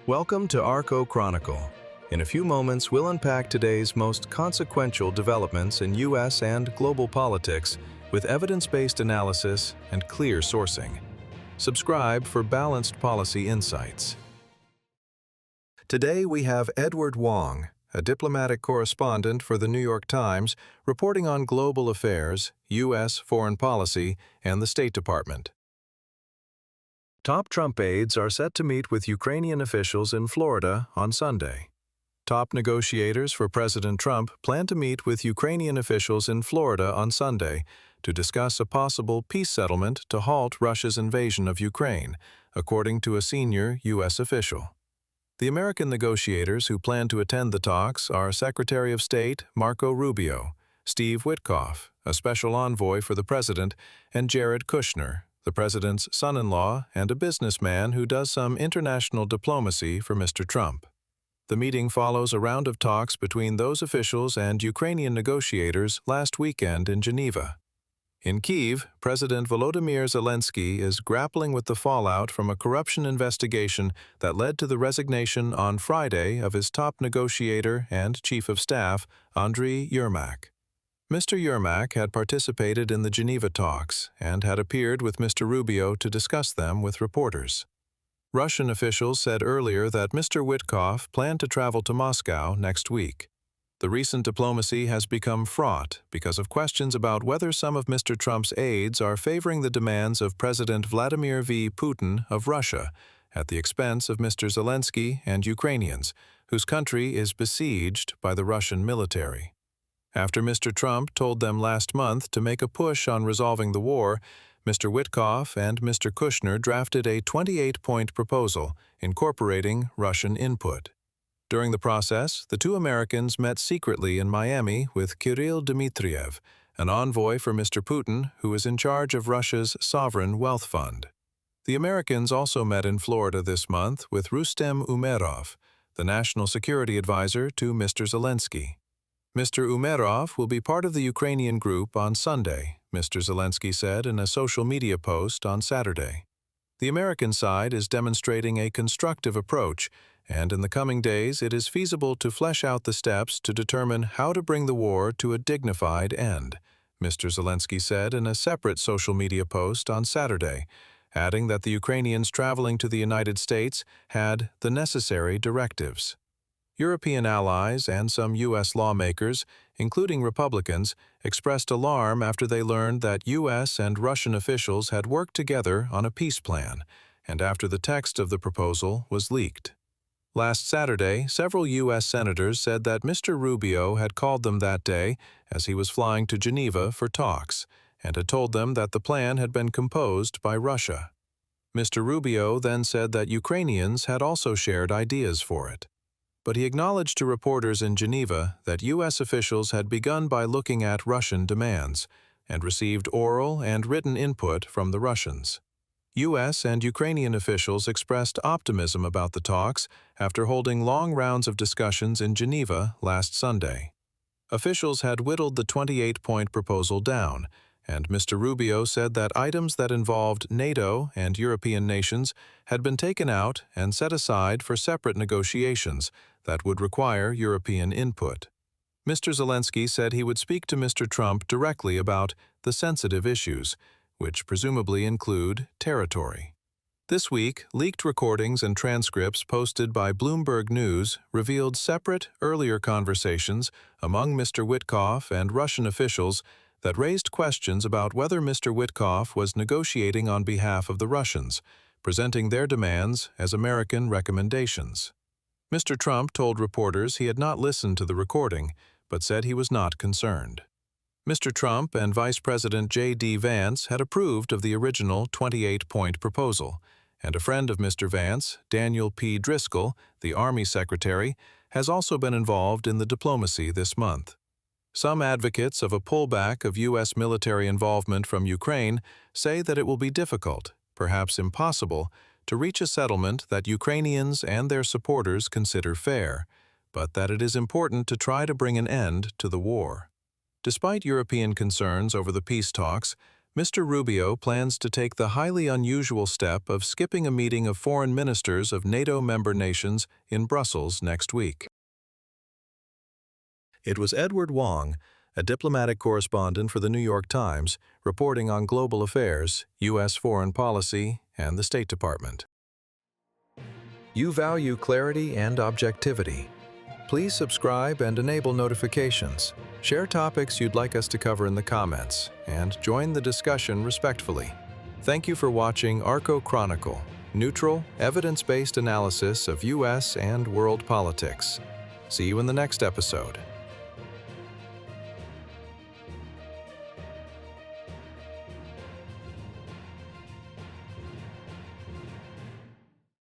Welcome to Archo Chronicle. In a few moments, we'll unpack today's most consequential developments in U.S. and global politics with evidence-based analysis and clear sourcing. Subscribe for balanced policy insights. Today we have Edward Wong, a diplomatic correspondent for the New York Times, reporting on global affairs, U.S. foreign policy, and the State Department. Top Trump aides are set to meet with Ukrainian officials in Florida on Sunday. Top negotiators for President Trump plan to meet with Ukrainian officials in Florida on Sunday to discuss a possible peace settlement to halt Russia's invasion of Ukraine, according to a senior U.S. official. The American negotiators who plan to attend the talks are Secretary of State Marco Rubio, Steve Witkoff, a special envoy for the president, and Jared Kushner, the president's son-in-law and a businessman who does some international diplomacy for Mr. Trump. The meeting follows a round of talks between those officials and Ukrainian negotiators last weekend in Geneva. In Kyiv, President Volodymyr Zelensky is grappling with the fallout from a corruption investigation that led to the resignation on Friday of his top negotiator and chief of staff, Andriy Yermak. Mr. Yermak had participated in the Geneva talks and had appeared with Mr. Rubio to discuss them with reporters. Russian officials said earlier that Mr. Witkoff planned to travel to Moscow next week. The recent diplomacy has become fraught because of questions about whether some of Mr. Trump's aides are favoring the demands of President Vladimir V. Putin of Russia at the expense of Mr. Zelensky and Ukrainians, whose country is besieged by the Russian military. After Mr. Trump told them last month to make a push on resolving the war, Mr. Witkoff and Mr. Kushner drafted a 28-point proposal incorporating Russian input. During the process, the two Americans met secretly in Miami with Kirill Dmitriev, an envoy for Mr. Putin who is in charge of Russia's sovereign wealth fund. The Americans also met in Florida this month with Rustem Umerov, the national security advisor to Mr. Zelensky. Mr. Umerov will be part of the Ukrainian group on Sunday, Mr. Zelensky said in a social media post on Saturday. The American side is demonstrating a constructive approach, and in the coming days it is feasible to flesh out the steps to determine how to bring the war to a dignified end, Mr. Zelensky said in a separate social media post on Saturday, adding that the Ukrainians traveling to the United States had the necessary directives. European allies and some U.S. lawmakers, including Republicans, expressed alarm after they learned that U.S. and Russian officials had worked together on a peace plan, and after the text of the proposal was leaked. Last Saturday, several U.S. senators said that Mr. Rubio had called them that day as he was flying to Geneva for talks, and had told them that the plan had been composed by Russia. Mr. Rubio then said that Ukrainians had also shared ideas for it. But he acknowledged to reporters in Geneva that U.S. officials had begun by looking at Russian demands and received oral and written input from the Russians. U.S. and Ukrainian officials expressed optimism about the talks after holding long rounds of discussions in Geneva last Sunday. Officials had whittled the 28-point proposal down, and Mr. Rubio said that items that involved NATO and European nations had been taken out and set aside for separate negotiations that would require European input. Mr. Zelensky said he would speak to Mr. Trump directly about the sensitive issues, which presumably include territory. This week, leaked recordings and transcripts posted by Bloomberg News revealed separate, earlier conversations among Mr. Witkoff and Russian officials that raised questions about whether Mr. Witkoff was negotiating on behalf of the Russians, presenting their demands as American recommendations. Mr. Trump told reporters he had not listened to the recording, but said he was not concerned. Mr. Trump and Vice President J.D. Vance had approved of the original 28-point proposal, and a friend of Mr. Vance, Daniel P. Driscoll, the Army Secretary, has also been involved in the diplomacy this month. Some advocates of a pullback of U.S. military involvement from Ukraine say that it will be difficult, perhaps impossible, to reach a settlement that Ukrainians and their supporters consider fair, but that it is important to try to bring an end to the war. Despite European concerns over the peace talks, Mr. Rubio plans to take the highly unusual step of skipping a meeting of foreign ministers of NATO member nations in Brussels next week. It was Edward Wong, a diplomatic correspondent for the New York Times, reporting on global affairs, U.S. foreign policy, and the State Department. You value clarity and objectivity. Please subscribe and enable notifications. Share topics you'd like us to cover in the comments, and join the discussion respectfully. Thank you for watching Archo Chronicle, neutral, evidence-based analysis of U.S. and world politics. See you in the next episode.